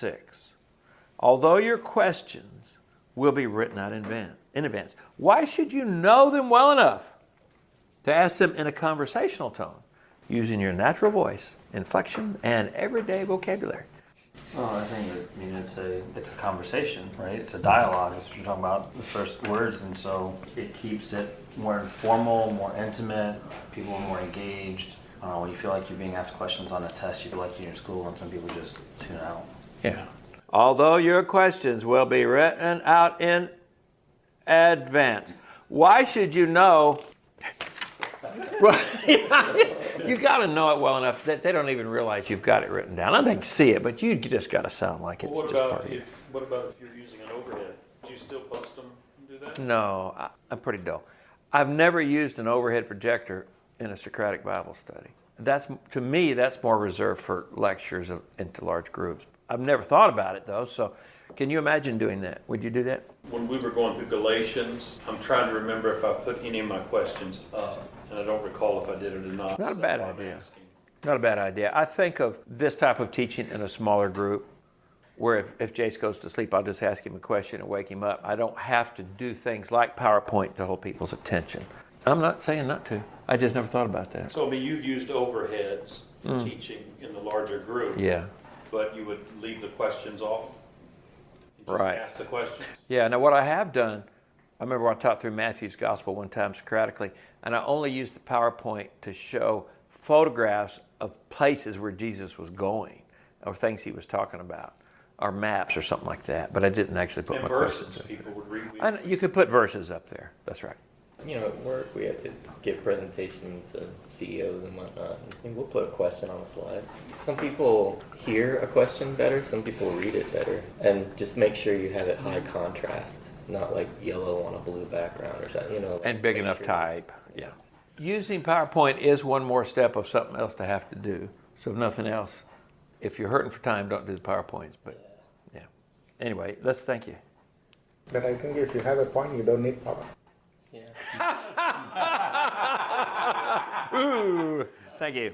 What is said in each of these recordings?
6. Although your questions will be written out in advance, why should you know them well enough to ask them in a conversational tone, using your natural voice, inflection, and everyday vocabulary? Well, I think it's a conversation, right? It's a dialogue. That's what you're talking about, the first words, and so it keeps it more informal, more intimate. People are more engaged. When you feel like you're being asked questions on a test, you feel like you're in school, and some people just tune out. Yeah. Although your questions will be written out in advance, why should you know? You got to know it well enough that they don't even realize you've got it written down. I think see it, but you just got to sound like it's just part of you. What about if you're using an overhead? Do you still post them and do that? No, I'm pretty dull. I've never used an overhead projector in a Socratic Bible study. To me, that's more reserved for lectures into large groups. I've never thought about it, though, so can you imagine doing that? Would you do that? When we were going through Galatians, I'm trying to remember if I put any of my questions up, and I don't recall if I did it or not. Not a bad idea. Not a bad idea. I think of this type of teaching in a smaller group where if Jace goes to sleep, I'll just ask him a question and wake him up. I don't have to do things like PowerPoint to hold people's attention. I'm not saying not to. I just never thought about that. So, you've used overheads in teaching in the larger group. Yeah. But you would leave the questions off? And just Right. ask the questions? Yeah, now what I have done, I remember I taught through Matthew's Gospel one time Socratically, and I only used the PowerPoint to show photographs of places where Jesus was going, or things he was talking about, or maps or something like that, but I didn't actually put my questions in. People would read. And you could put verses up there, that's right. At work we have to give presentations to CEOs and whatnot, and we'll put a question on the slide. Some people hear a question better, some people read it better, and just make sure you have it high contrast, not like yellow on a blue background or something, And big enough type, yeah. Using PowerPoint is one more step of something else to have to do. So if nothing else, if you're hurting for time, don't do the PowerPoints, but yeah. Anyway, thank you. But I think if you have a point, you don't need power. Yeah. Ooh, thank you.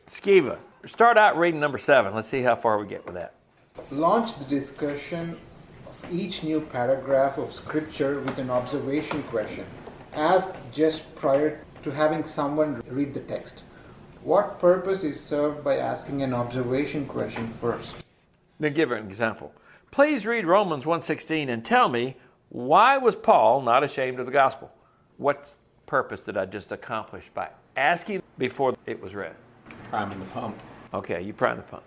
Skiva, start out reading number 7. Let's see how far we get with that. Launch the discussion of each new paragraph of scripture with an observation question, asked just prior to having someone read the text. What purpose is served by asking an observation question first? Then give an example. Please read Romans 1:16 and tell me, why was Paul not ashamed of the gospel? What purpose did I just accomplish by asking before it was read? Priming the pump. Okay, you prime the pump.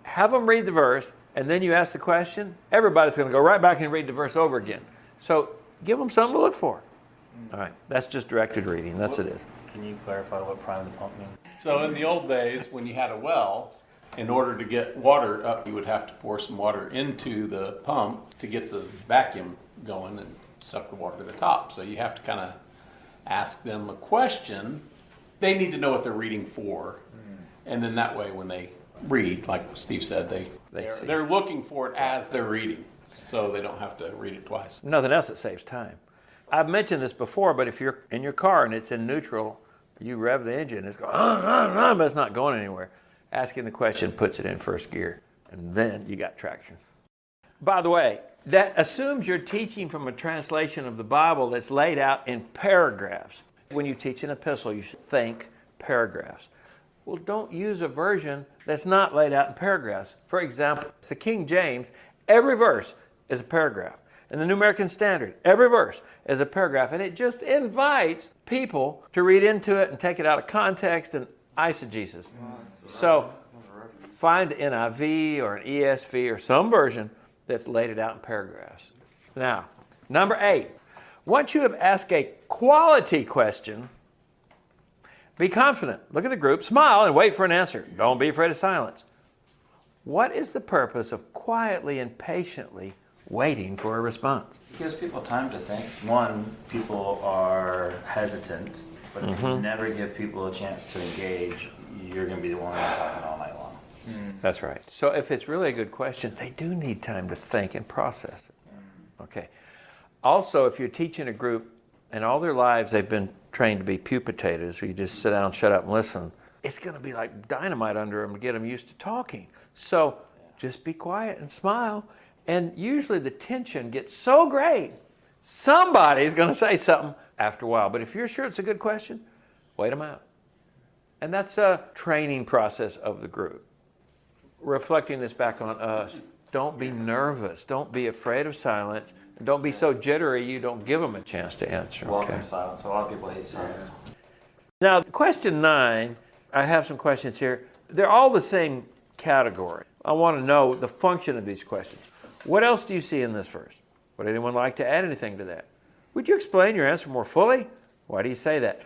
Have them read the verse, and then you ask the question. Everybody's going to go right back and read the verse over again. So give them something to look for. All right, that's just directed reading. That's it is. Can you clarify what prime the pump means? So in the old days, when you had a well, in order to get water up, you would have to pour some water into the pump to get the vacuum going and suck the water to the top. So you have to kind of ask them a question. They need to know what they're reading for. And then that way when they read, like Steve said, they're looking for it as they're reading. So they don't have to read it twice. Nothing else that saves time. I've mentioned this before, but if you're in your car and it's in neutral, you rev the engine, it's going, but it's not going anywhere. Asking the question puts it in first gear, and then you got traction. By the way, that assumes you're teaching from a translation of the Bible that's laid out in paragraphs. When you teach an epistle, you should think paragraphs. Well, don't use a version that's not laid out in paragraphs. For example, the King James, every verse is a paragraph. In the New American Standard, every verse is a paragraph, and it just invites people to read into it and take it out of context and eisegesis. So find an NIV or an ESV or some version that's laid it out in paragraphs. Now, number 8. Once you have asked a quality question, be confident. Look at the group, smile, and wait for an answer. Don't be afraid of silence. What is the purpose of quietly and patiently waiting for a response? It gives people time to think. One, people are hesitant, but if you never give people a chance to engage, you're going to be the one talking all night long. That's right. So if it's really a good question, they do need time to think and process it. Okay. Also, if you're teaching a group and all their lives they've been trained to be pew potatoes, where you just sit down, shut up, and listen, it's going to be like dynamite under them to get them used to talking. So just be quiet and smile. And usually the tension gets so great, somebody's going to say something after a while. But if you're sure it's a good question, wait them out. And that's a training process of the group. Reflecting this back on us, don't be nervous. Don't be afraid of silence. And don't be so jittery you don't give them a chance to answer. Welcome silence. A lot of people hate silence. Now, question 9, I have some questions here. They're all the same category. I want to know the function of these questions. What else do you see in this verse? Would anyone like to add anything to that? Would you explain your answer more fully? Why do you say that?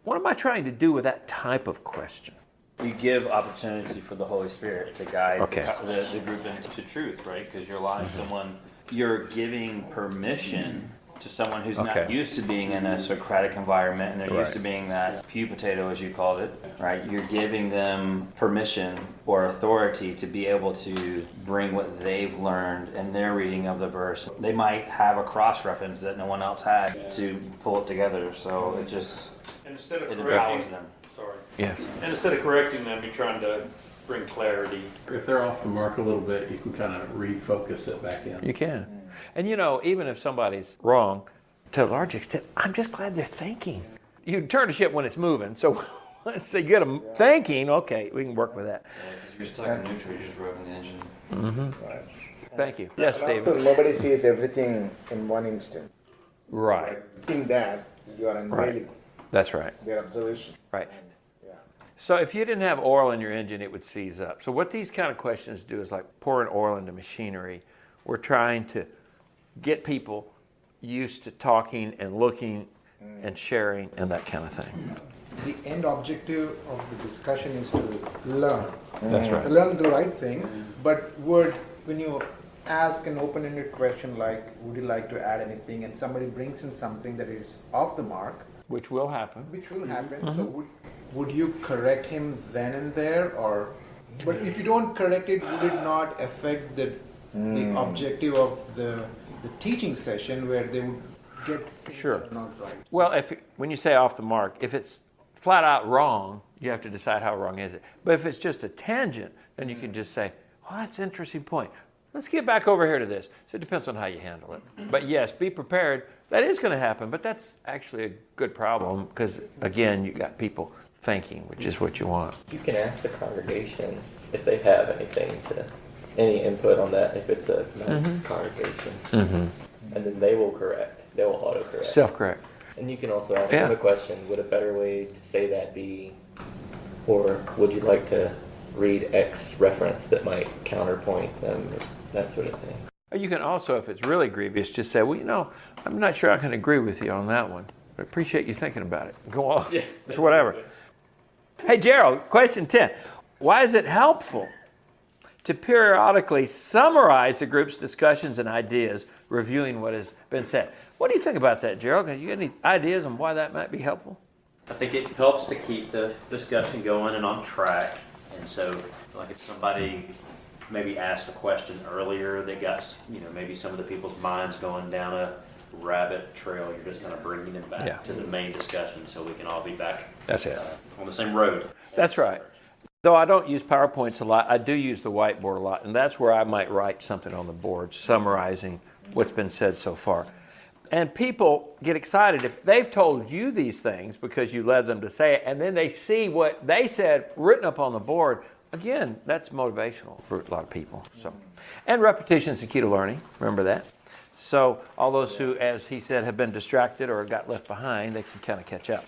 What am I trying to do with that type of question? You give opportunity for the Holy Spirit to guide Okay. the group into truth, right? Because you're allowing someone, you're giving permission to someone who's Okay. not used to being in a Socratic environment, and they're Right. used to being that pew potato, as you called it, right? You're giving them permission or authority to be able to bring what they've learned in their reading of the verse. They might have a cross-reference that no one else had to pull it together, so it just, And instead of it empowers correcting, them. sorry, Yes. and instead of correcting them, you're trying to bring clarity. If they're off the mark a little bit, you can kind of refocus it back in. You can. And you know, even if somebody's wrong, to a large extent, I'm just glad they're thinking. You can turn the ship when it's moving. So once they get them thinking, okay, we can work with that. You're just talking neutral, you're just revving the engine. Right. Thank you. Yes, And Steve. also, nobody sees everything in one instant. Right. In that, you are unveiling That's right. their observation. Right. Yeah. So if you didn't have oil in your engine, it would seize up. So what these kind of questions do is like pouring oil into machinery. We're trying to get people used to talking and looking and sharing and that kind of thing. The end objective of the discussion is to learn. That's right. Learn the right thing, but when you ask an open-ended question like, would you like to add anything, and somebody brings in something that is off the mark, Which will happen. which will happen, so would you correct him then and there, or, but if you don't correct it, would it not affect the objective of the teaching session where they would get things Sure. that are not right? Well, when you say off the mark, if it's flat out wrong, you have to decide how wrong is it. But if it's just a tangent, then you can just say, well, that's an interesting point. Let's get back over here to this. So it depends on how you handle it. But yes, be prepared. That is going to happen, but that's actually a good problem because, again, you got people thinking, which is what you want. You can ask the congregation if they have any input on that, if it's a nice congregation. And then they will correct. They will auto-correct. Self-correct. And you can also ask Yeah. them a question, would a better way to say that be, or would you like to read X reference that might counterpoint them, or that sort of thing. Or you can also, if it's really grievous, just say, well, you know, I'm not sure I can agree with you on that one. But I appreciate you thinking about it. Go on. It's whatever. Hey, Gerald, question 10. Why is it helpful to periodically summarize the group's discussions and ideas, reviewing what has been said? What do you think about that, Gerald? Have you got any ideas on why that might be helpful? I think it helps to keep the discussion going and on track. And so, like if somebody maybe asked a question earlier that got, maybe some of the people's minds going down a rabbit trail, you're just kind of bringing them back Yeah. to the main discussion so we can all be back That's it. on the same road. That's right. Though I don't use PowerPoints a lot, I do use the whiteboard a lot, and that's where I might write something on the board summarizing what's been said so far. And people get excited if they've told you these things because you led them to say it, and then they see what they said written up on the board. Again, that's motivational for a lot of people. So, and repetition is the key to learning. Remember that. So all those who, as he said, have been distracted or got left behind, they can kind of catch up.